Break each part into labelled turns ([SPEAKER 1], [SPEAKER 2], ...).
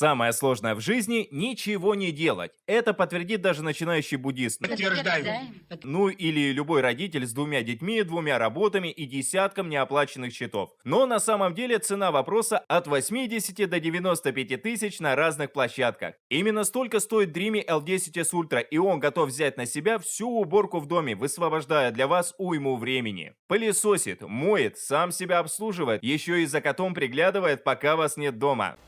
[SPEAKER 1] Самое сложное в жизни – ничего не делать. Это подтвердит даже начинающий буддист.
[SPEAKER 2] Подтверждаем.
[SPEAKER 1] Ну или любой родитель с двумя детьми, двумя работами и десятком неоплаченных счетов. Но на самом деле цена вопроса от 80 до 95 тысяч на разных площадках. Именно столько стоит Dreamy L10s Ultra, и он готов взять на себя всю уборку в доме, высвобождая для вас уйму времени. Пылесосит, моет, сам себя обслуживает, еще и за котом приглядывает, пока вас нет дома.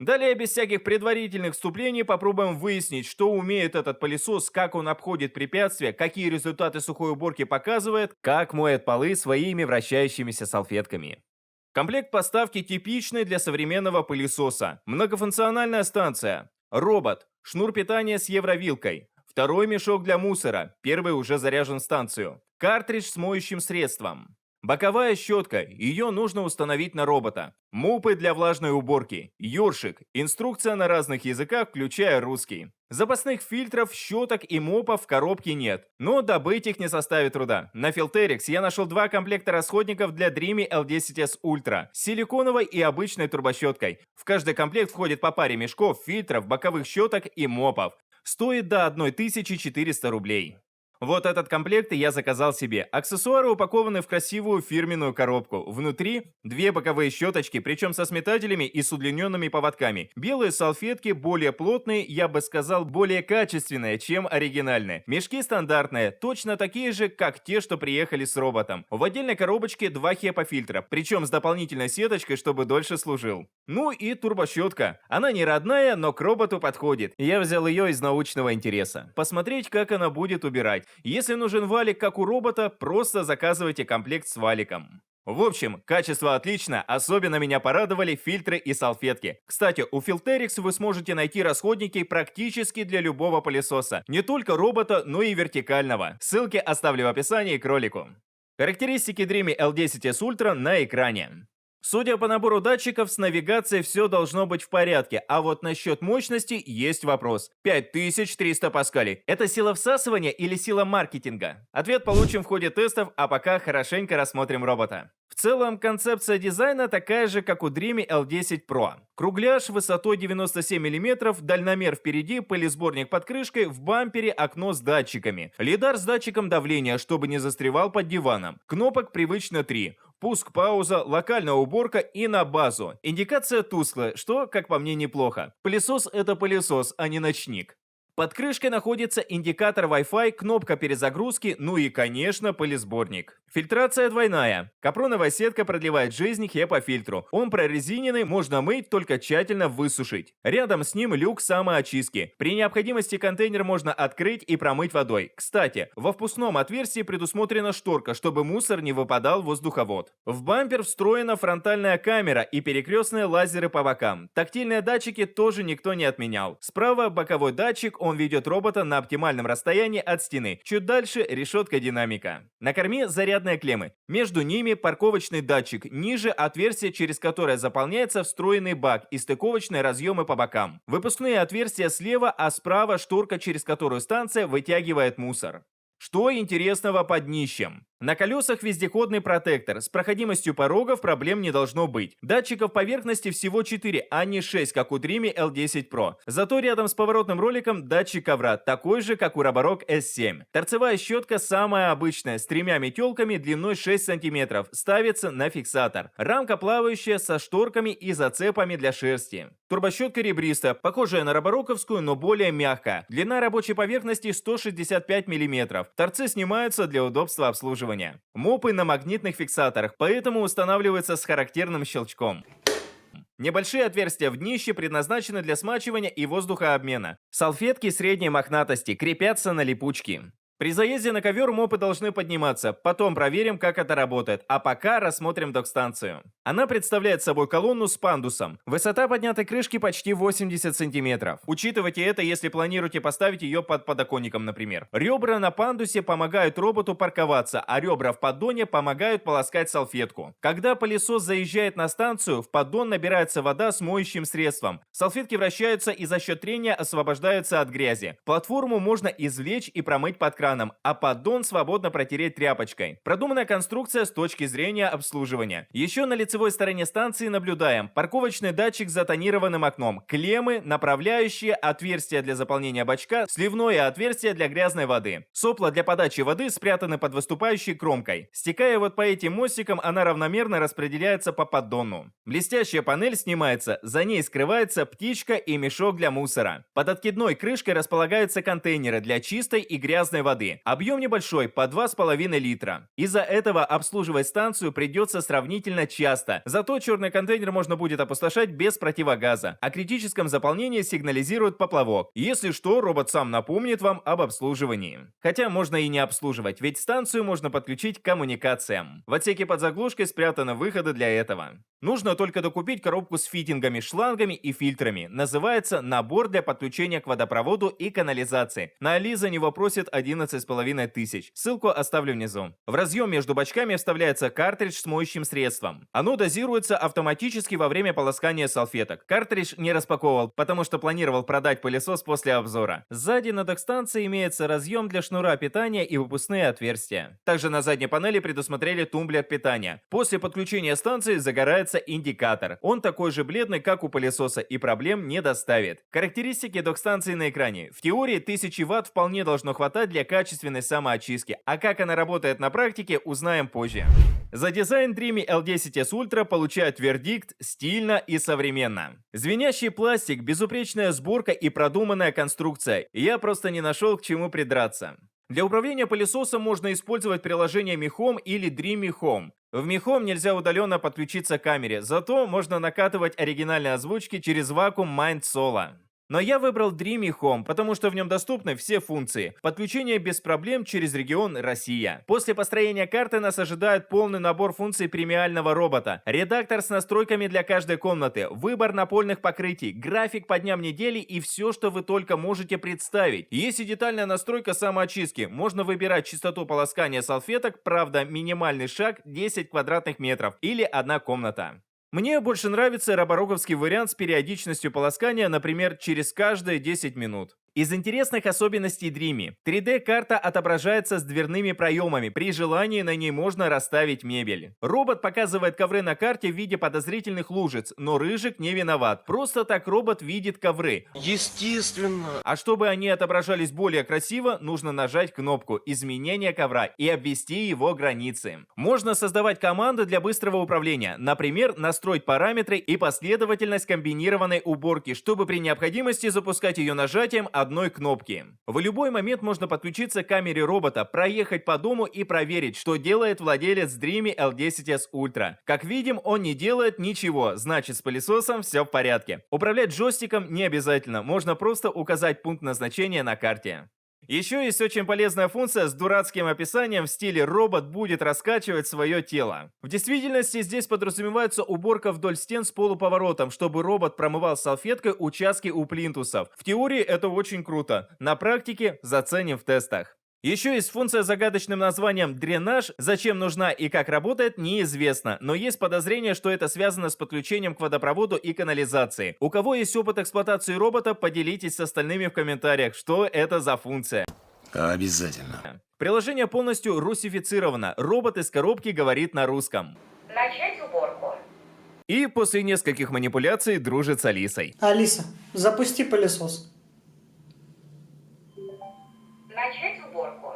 [SPEAKER 1] Далее, без всяких предварительных вступлений, попробуем выяснить, что умеет этот пылесос, как он обходит препятствия, какие результаты сухой уборки показывает, как моет полы своими вращающимися салфетками. Комплект поставки типичный для современного пылесоса. Многофункциональная станция. Робот. Шнур питания с евровилкой. Второй мешок для мусора. Первый уже заряжен в станцию. Картридж с моющим средством. Боковая щетка, ее нужно установить на робота. Мопы для влажной уборки. Ёршик. Инструкция на разных языках, включая русский. Запасных фильтров, щеток и мопов в коробке нет, но добыть их не составит труда. На Filterix я нашел два комплекта расходников для Dreamy L10s Ultra с силиконовой и обычной турбощеткой. В каждый комплект входит по паре мешков, фильтров, боковых щеток и мопов. Стоит до 1400 рублей. Вот этот комплект я заказал себе. Аксессуары упакованы в красивую фирменную коробку. Внутри две боковые щеточки, причем со сметателями и с удлиненными поводками. Белые салфетки более плотные, я бы сказал, более качественные, чем оригинальные. Мешки стандартные, точно такие же, как те, что приехали с роботом. В отдельной коробочке два HEPA-фильтра, причем с дополнительной сеточкой, чтобы дольше служил. Ну и турбощетка. Она не родная, но к роботу подходит. Я взял ее из научного интереса. Посмотреть, как она будет убирать. Если нужен валик, как у робота, просто заказывайте комплект с валиком. В общем, качество отлично, особенно меня порадовали фильтры и салфетки. Кстати, у Filterix вы сможете найти расходники практически для любого пылесоса. Не только робота, но и вертикального. Ссылки оставлю в описании к ролику. Характеристики Dreamy L10s Ultra на экране. Судя по набору датчиков, с навигацией все должно быть в порядке, а вот насчет мощности есть вопрос. 5300 паскалей. Это сила всасывания или сила маркетинга? Ответ получим в ходе тестов, а пока хорошенько рассмотрим робота. В целом, концепция дизайна такая же, как у Dreamy L10 Pro. Кругляш высотой 97 мм, дальномер впереди, пылесборник под крышкой, в бампере окно с датчиками. Лидар с датчиком давления, чтобы не застревал под диваном. Кнопок привычно 3. Пуск, пауза, локальная уборка и на базу. Индикация тусклая, что, как по мне, неплохо. Пылесос — это пылесос, а не ночник. Под крышкой находится индикатор Wi-Fi, кнопка перезагрузки, ну и, конечно, пылесборник. Фильтрация двойная. Капроновая сетка продлевает жизнь HEPA-фильтру. Он прорезиненный, можно мыть, только тщательно высушить. Рядом с ним люк самоочистки. При необходимости контейнер можно открыть и промыть водой. Кстати, во впускном отверстии предусмотрена шторка, чтобы мусор не выпадал в воздуховод. В бампер встроена фронтальная камера и перекрестные лазеры по бокам. Тактильные датчики тоже никто не отменял. Справа боковой датчик, он ведет робота на оптимальном расстоянии от стены. Чуть дальше решетка динамика. На корме зарядные клеммы. Между ними парковочный датчик. Ниже отверстие, через которое заполняется встроенный бак и стыковочные разъемы по бокам. Выпускные отверстия слева, а справа шторка, через которую станция вытягивает мусор. Что интересного под днищем? На колесах вездеходный протектор. С проходимостью порогов проблем не должно быть. Датчиков поверхности всего 4, а не 6, как у Dreamy L10 Pro. Зато рядом с поворотным роликом датчик ковра, такой же, как у Roborock S7. Торцевая щетка самая обычная, с тремя метелками длиной 6 см. Ставится на фиксатор. Рамка плавающая со шторками и зацепами для шерсти. Турбощетка ребристая, похожая на робороковскую, но более мягкая. Длина рабочей поверхности 165 мм. Торцы снимаются для удобства обслуживания. Мопы на магнитных фиксаторах, поэтому устанавливаются с характерным щелчком. Небольшие отверстия в днище предназначены для смачивания и воздухообмена. Салфетки средней мохнатости крепятся на липучки. При заезде на ковер мопы должны подниматься, потом проверим, как это работает, а пока рассмотрим док-станцию. Она представляет собой колонну с пандусом. Высота поднятой крышки почти 80 см. Учитывайте это, если планируете поставить ее под подоконником, например. Ребра на пандусе помогают роботу парковаться, а ребра в поддоне помогают полоскать салфетку. Когда пылесос заезжает на станцию, в поддон набирается вода с моющим средством. Салфетки вращаются и за счет трения освобождаются от грязи. Платформу можно извлечь и промыть под краном. экраном, а поддон свободно протереть тряпочкой. Продуманная конструкция с точки зрения обслуживания. Еще на лицевой стороне станции наблюдаем парковочный датчик с затонированным окном, клеммы, направляющие, отверстия для заполнения бачка, сливное отверстие для грязной воды. Сопла для подачи воды спрятаны под выступающей кромкой. Стекая вот по этим мостикам, она равномерно распределяется по поддону. Блестящая панель снимается, за ней скрывается птичка и мешок для мусора. Под откидной крышкой располагаются контейнеры для чистой и грязной воды. Объем небольшой, по 2,5 литра. Из-за этого обслуживать станцию придется сравнительно часто. Зато черный контейнер можно будет опустошать без противогаза. О критическом заполнении сигнализирует поплавок. Если что, робот сам напомнит вам об обслуживании. Хотя можно и не обслуживать, ведь станцию можно подключить к коммуникациям. В отсеке под заглушкой спрятаны выходы для этого. Нужно только докупить коробку с фитингами, шлангами и фильтрами. Называется «Набор для подключения к водопроводу и канализации». На Али за него просит 11,5 тысяч. Ссылку оставлю внизу. В разъем между бачками вставляется картридж с моющим средством. Оно дозируется автоматически во время полоскания салфеток. Картридж не распаковывал, потому что планировал продать пылесос после обзора. Сзади на док-станции имеется разъем для шнура питания и выпускные отверстия. Также на задней панели предусмотрели тумблер питания. После подключения станции загорается индикатор. Он такой же бледный, как у пылесоса, и проблем не доставит. Характеристики док-станции на экране. В теории 1000 Вт вполне должно хватать для качественной самоочистки, а как она работает на практике, узнаем позже. За дизайн Dreamy L10s Ultra получает вердикт «стильно и современно». Звенящий пластик, безупречная сборка и продуманная конструкция. Я просто не нашел к чему придраться. Для управления пылесосом можно использовать приложение Mi Home или Dreamy Home. В Mi Home нельзя удаленно подключиться к камере, зато можно накатывать оригинальные озвучки через Vacuum Mind Solo. Но я выбрал Dreamy Home, потому что в нем доступны все функции. Подключение без проблем через регион Россия. После построения карты нас ожидает полный набор функций премиального робота. Редактор с настройками для каждой комнаты, выбор напольных покрытий, график по дням недели и все, что вы только можете представить. Есть и детальная настройка самоочистки. Можно выбирать частоту полоскания салфеток, правда минимальный шаг 10 квадратных метров или одна комната. Мне больше нравится робороговский вариант с периодичностью полоскания, например, через каждые 10 минут. Из интересных особенностей Dreamy. 3D-карта отображается с дверными проемами. При желании на ней можно расставить мебель. Робот показывает ковры на карте в виде подозрительных лужиц, но Рыжик не виноват. Просто так робот видит ковры.
[SPEAKER 2] Естественно.
[SPEAKER 1] А чтобы они отображались более красиво, нужно нажать кнопку «Изменение ковра» и обвести его границы. Можно создавать команды для быстрого управления. Например, настроить параметры и последовательность комбинированной уборки, чтобы при необходимости запускать ее нажатием одной кнопки. В любой момент можно подключиться к камере робота, проехать по дому и проверить, что делает владелец Dreamy L10s Ultra. Как видим, он не делает ничего, значит с пылесосом все в порядке. Управлять джойстиком не обязательно, можно просто указать пункт назначения на карте. Еще есть очень полезная функция с дурацким описанием в стиле «робот будет раскачивать свое тело». В действительности здесь подразумевается уборка вдоль стен с полуповоротом, чтобы робот промывал салфеткой участки у плинтусов. В теории это очень круто, на практике заценим в тестах. Еще есть функция с загадочным названием «дренаж». Зачем нужна и как работает, неизвестно, но есть подозрение, что это связано с подключением к водопроводу и канализации. У кого есть опыт эксплуатации робота, поделитесь с остальными в комментариях, что это за функция.
[SPEAKER 2] Обязательно.
[SPEAKER 1] Приложение полностью русифицировано. Робот из коробки говорит на русском.
[SPEAKER 3] Начать уборку.
[SPEAKER 1] И после нескольких манипуляций дружит с Алисой.
[SPEAKER 4] Алиса, запусти пылесос.
[SPEAKER 3] Начать уборку.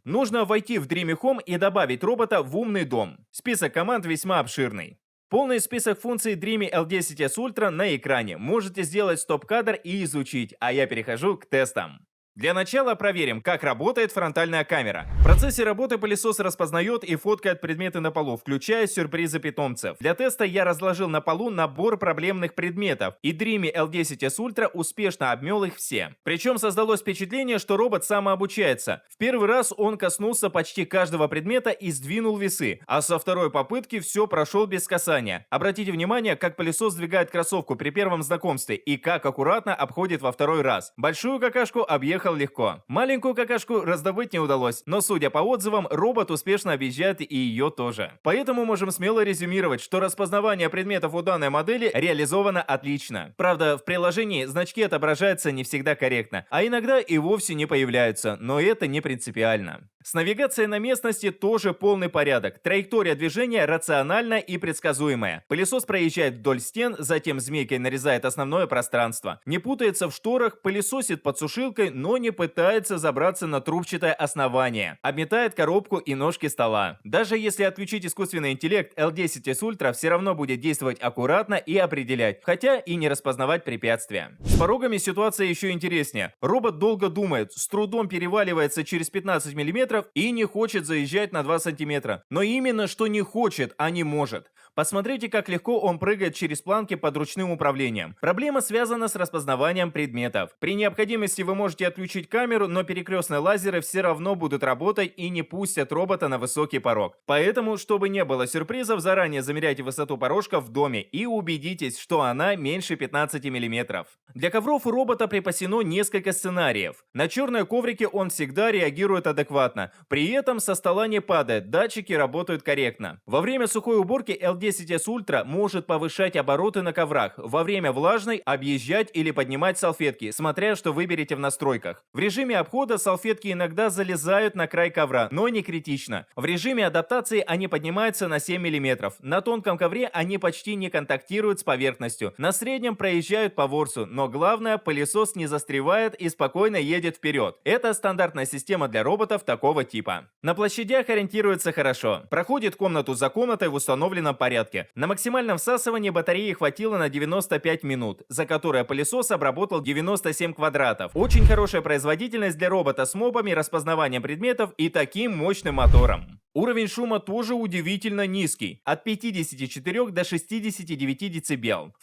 [SPEAKER 1] Нужно войти в Dreamy Home и добавить робота в умный дом. Список команд весьма обширный. Полный список функций Dreamy L10s Ultra на экране. Можете сделать стоп-кадр и изучить, а я перехожу к тестам. Для начала проверим, как работает фронтальная камера. В процессе работы пылесос распознает и фоткает предметы на полу, включая сюрпризы питомцев. Для теста я разложил на полу набор проблемных предметов, и Dreamy L10s Ultra успешно обмел их все. Причем создалось впечатление, что робот самообучается. В первый раз он коснулся почти каждого предмета и сдвинул весы, а со второй попытки все прошел без касания. Обратите внимание, как пылесос сдвигает кроссовку при первом знакомстве и как аккуратно обходит во второй раз. Большую какашку объехал уехал легко. Маленькую какашку раздобыть не удалось, но судя по отзывам, робот успешно объезжает и ее тоже. Поэтому можем смело резюмировать, что распознавание предметов у данной модели реализовано отлично. Правда, в приложении значки отображаются не всегда корректно, а иногда и вовсе не появляются, но это не принципиально. С навигацией на местности тоже полный порядок. Траектория движения рациональна и предсказуемая. Пылесос проезжает вдоль стен, затем змейкой нарезает основное пространство. Не путается в шторах, пылесосит под сушилкой, но не пытается забраться на трубчатое основание. Обметает коробку и ножки стола. Даже если отключить искусственный интеллект, L10S Ultra все равно будет действовать аккуратно и определять, хотя и не распознавать препятствия. С порогами ситуация еще интереснее. Робот долго думает, с трудом переваливается через 15 мм и не хочет заезжать на 2 см. Но именно что не хочет, а не может. Посмотрите, как легко он прыгает через планки под ручным управлением. Проблема связана с распознаванием предметов. При необходимости вы можете отключить камеру, но перекрестные лазеры все равно будут работать и не пустят робота на высокий порог. Поэтому, чтобы не было сюрпризов, заранее замеряйте высоту порожка в доме и убедитесь, что она меньше 15 мм. Для ковров у робота припасено несколько сценариев. На черные коврики он всегда реагирует адекватно. При этом со стола не падает, датчики работают корректно. Во время сухой уборки L10S Ultra может повышать обороты на коврах, во время влажной объезжать или поднимать салфетки, смотря что выберете в настройках. В режиме обхода салфетки иногда залезают на край ковра, но не критично. В режиме адаптации они поднимаются на 7 мм. На тонком ковре они почти не контактируют с поверхностью. На среднем проезжают по ворсу, но главное, пылесос не застревает и спокойно едет вперед. Это стандартная система для роботов такого типа. На площадях ориентируется хорошо. Проходит комнату за комнатой в установленном порядке. На максимальном всасывании батареи хватило на 95 минут, за которое пылесос обработал 97 квадратов. Очень хорошая производительность для робота с мопами, распознаванием предметов и таким мощным мотором. Уровень шума тоже удивительно низкий, от 54 до 69 дБ.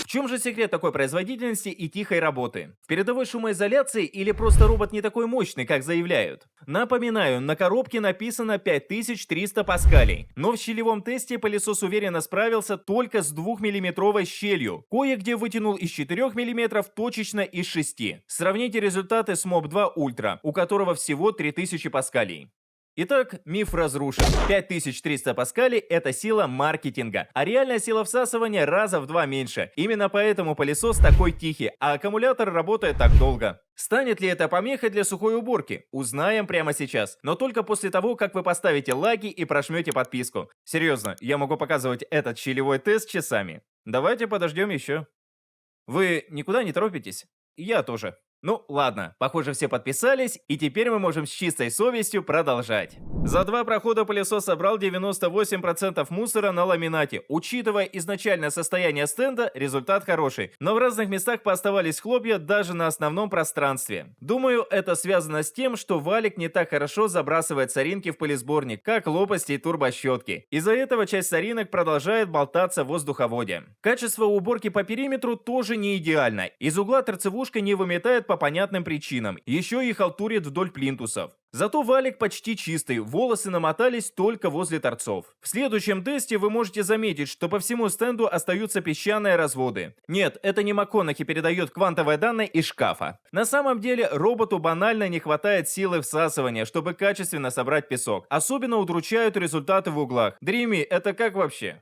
[SPEAKER 1] В чем же секрет такой производительности и тихой работы? В передовой шумоизоляции или просто робот не такой мощный, как заявляют? Напоминаю, на коробке написано 5300 паскалей, но в щелевом тесте пылесос уверенно справился только с 2-миллиметровой щелью. Кое-где вытянул из 4 мм, точечно из 6. Сравните результаты с Mop 2 Ultra, у которого всего 3000 паскалей. Итак, миф разрушен. 5300 паскалей – это сила маркетинга, а реальная сила всасывания раза в 2 меньше. Именно поэтому пылесос такой тихий, а аккумулятор работает так долго. Станет ли это помехой для сухой уборки? Узнаем прямо сейчас. Но только после того, как вы поставите лайки и прожмете подписку. Серьезно, я могу показывать этот щелевой тест часами. Давайте подождем еще. Вы никуда не торопитесь? Я тоже. Ну, ладно, похоже, все подписались, и теперь мы можем с чистой совестью продолжать. За 2 прохода пылесос собрал 98% мусора на ламинате. Учитывая изначальное состояние стенда, результат хороший, но в разных местах пооставались хлопья даже на основном пространстве. Думаю, это связано с тем, что валик не так хорошо забрасывает соринки в пылесборник, как лопасти и турбощетки. Из-за этого часть соринок продолжает болтаться в воздуховоде. Качество уборки по периметру тоже не идеально. Из угла торцевушка не выметает по понятным причинам, еще и халтурит вдоль плинтусов. Зато валик почти чистый, волосы намотались только возле торцов. В следующем тесте вы можете заметить, что по всему стенду остаются песчаные разводы. Нет, это не МакКонахи передает квантовые данные из шкафа. На самом деле, роботу банально не хватает силы всасывания, чтобы качественно собрать песок. Особенно удручают результаты в углах. Dreamy, это как вообще?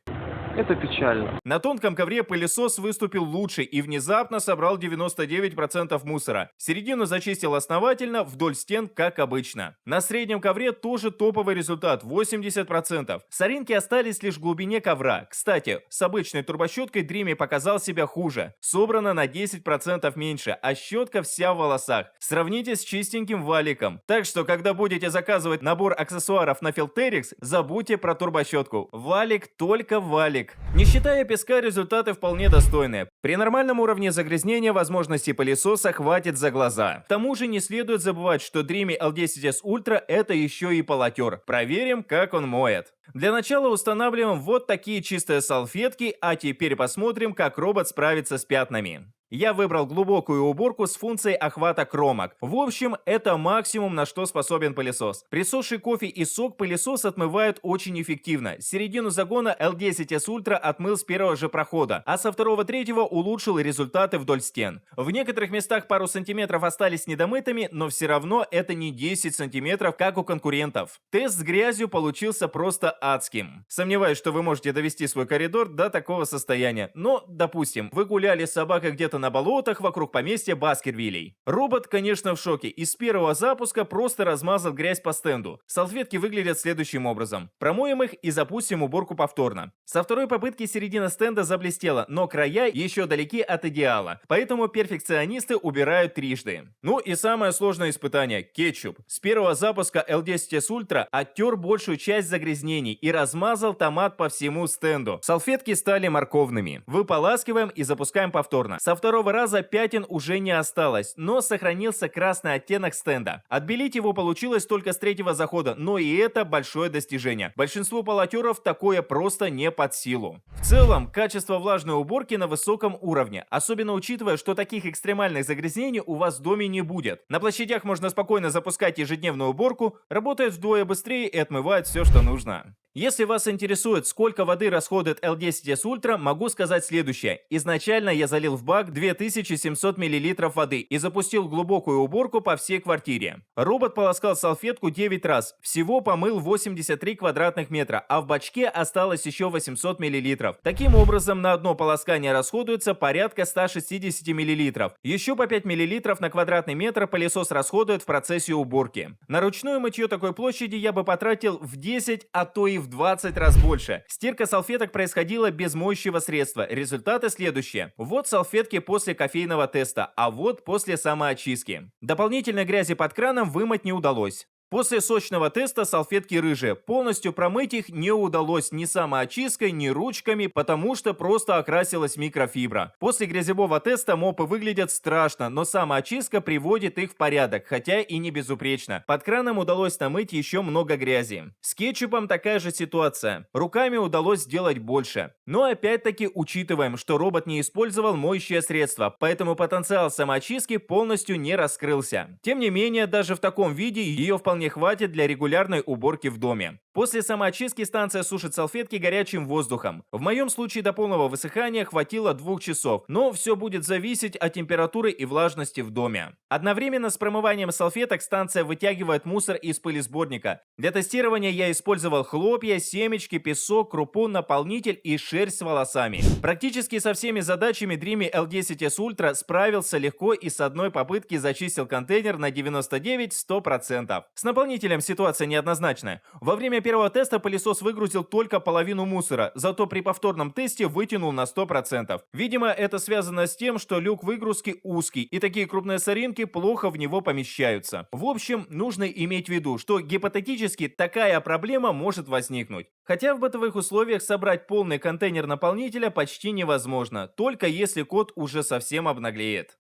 [SPEAKER 5] Это печально.
[SPEAKER 1] На тонком ковре пылесос выступил лучше и внезапно собрал 99% мусора. Середину зачистил основательно, вдоль стен, как обычно. На среднем ковре тоже топовый результат, 80%. Соринки остались лишь в глубине ковра. Кстати, с обычной турбощеткой Dreamy показал себя хуже. Собрано на 10% меньше, а щетка вся в волосах. Сравните с чистеньким валиком. Так что, когда будете заказывать набор аксессуаров на Filterix, забудьте про турбощетку. Валик только валик. Не считая песка, результаты вполне достойные. При нормальном уровне загрязнения возможностей пылесоса хватит за глаза. К тому же не следует забывать, что Dreamy L10S Ultra это еще и полотер. Проверим, как он моет. Для начала устанавливаем вот такие чистые салфетки, а теперь посмотрим, как робот справится с пятнами. Я выбрал глубокую уборку с функцией охвата кромок. В общем, это максимум, на что способен пылесос. Присохший кофе и сок пылесос отмывает очень эффективно. Середину загона L10S Ultra отмыл с первого же прохода, а со второго-третьего улучшил результаты вдоль стен. В некоторых местах пару сантиметров остались недомытыми, но все равно это не 10 сантиметров, как у конкурентов. Тест с грязью получился просто адским. Сомневаюсь, что вы можете довести свой коридор до такого состояния. Но, допустим, вы гуляли с собакой где-то на болотах вокруг поместья Баскервилей. Робот, конечно, в шоке и с первого запуска просто размазал грязь по стенду. Салфетки выглядят следующим образом. Промоем их и запустим уборку повторно. Со второй попытки середина стенда заблестела, но края еще далеки от идеала, поэтому перфекционисты убирают трижды. Ну и самое сложное испытание – кетчуп. С первого запуска L10S Ultra оттер большую часть загрязнений и размазал томат по всему стенду. Салфетки стали морковными. Выполаскиваем и запускаем повторно. Со второго раза пятен уже не осталось, но сохранился красный оттенок стенда. Отбелить его получилось только с третьего захода, но и это большое достижение. Большинству полотеров такое просто не под силу. В целом, качество влажной уборки на высоком уровне, особенно учитывая, что таких экстремальных загрязнений у вас в доме не будет. На площадях можно спокойно запускать ежедневную уборку, работает вдвое быстрее и отмывает все, что нужно. Если вас интересует, сколько воды расходует L10S Ultra, могу сказать следующее. Изначально я залил в бак 2700 мл воды и запустил глубокую уборку по всей квартире. Робот полоскал салфетку 9 раз, всего помыл 83 квадратных метра, а в бачке осталось еще 800 мл. Таким образом, на одно полоскание расходуется порядка 160 мл. Еще по 5 мл на квадратный метр пылесос расходует в процессе уборки. На ручное мытье такой площади я бы потратил в 10, а то и в 20 раз больше. Стирка салфеток происходила без моющего средства. Результаты следующие. Вот салфетки после кофейного теста, а вот после самоочистки. Дополнительной грязи под краном вымыть не удалось. После сочного теста салфетки рыжие. Полностью промыть их не удалось ни самоочисткой, ни ручками, потому что просто окрасилась микрофибра. После грязевого теста мопы выглядят страшно, но самоочистка приводит их в порядок, хотя и не безупречно. Под краном удалось намыть еще много грязи. С кетчупом такая же ситуация. Руками удалось сделать больше. Но опять-таки учитываем, что робот не использовал моющее средство, поэтому потенциал самоочистки полностью не раскрылся. Тем не менее, даже в таком виде ее вполне хватит для регулярной уборки в доме. После самоочистки станция сушит салфетки горячим воздухом. В моем случае до полного высыхания хватило 2 часов, но все будет зависеть от температуры и влажности в доме. Одновременно с промыванием салфеток станция вытягивает мусор из пылесборника. Для тестирования я использовал хлопья, семечки, песок, крупу, наполнитель и шерсть с волосами. Практически со всеми задачами Dreamy L10S Ultra справился легко и с одной попытки зачистил контейнер на 99-100%. С наполнителем ситуация неоднозначная. Во время первого теста пылесос выгрузил только половину мусора, зато при повторном тесте вытянул на 100%. Видимо, это связано с тем, что люк выгрузки узкий, и такие крупные соринки плохо в него помещаются. В общем, нужно иметь в виду, что гипотетически такая проблема может возникнуть. Хотя в бытовых условиях собрать полный контейнер наполнителя почти невозможно, только если кот уже совсем обнаглеет.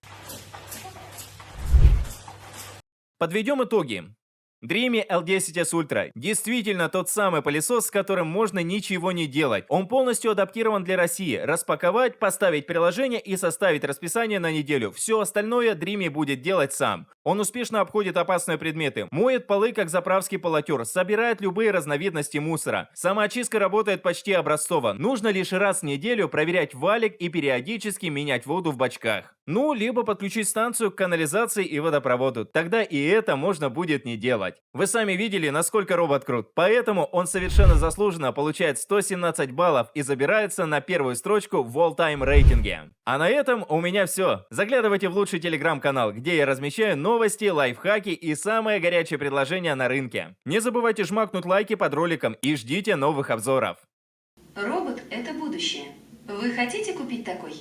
[SPEAKER 1] Подведем итоги. Dreamy L10S Ultra действительно тот самый пылесос, с которым можно ничего не делать. Он полностью адаптирован для России. Распаковать, поставить приложение и составить расписание на неделю. Все остальное Dreamy будет делать сам. Он успешно обходит опасные предметы, моет полы как заправский полотер, собирает любые разновидности мусора. Самоочистка работает почти образцово. Нужно лишь раз в неделю проверять валик и периодически менять воду в бачках. Ну, либо подключить станцию к канализации и водопроводу. Тогда и это можно будет не делать. Вы сами видели, насколько робот крут, поэтому он совершенно заслуженно получает 117 баллов и забирается на первую строчку в all-time рейтинге. А на этом у меня все. Заглядывайте в лучший телеграм-канал, где я размещаю новости, лайфхаки и самые горячие предложения на рынке. Не забывайте жмакнуть лайки под роликом и ждите новых обзоров.
[SPEAKER 5] Робот – это будущее. Вы хотите купить такой?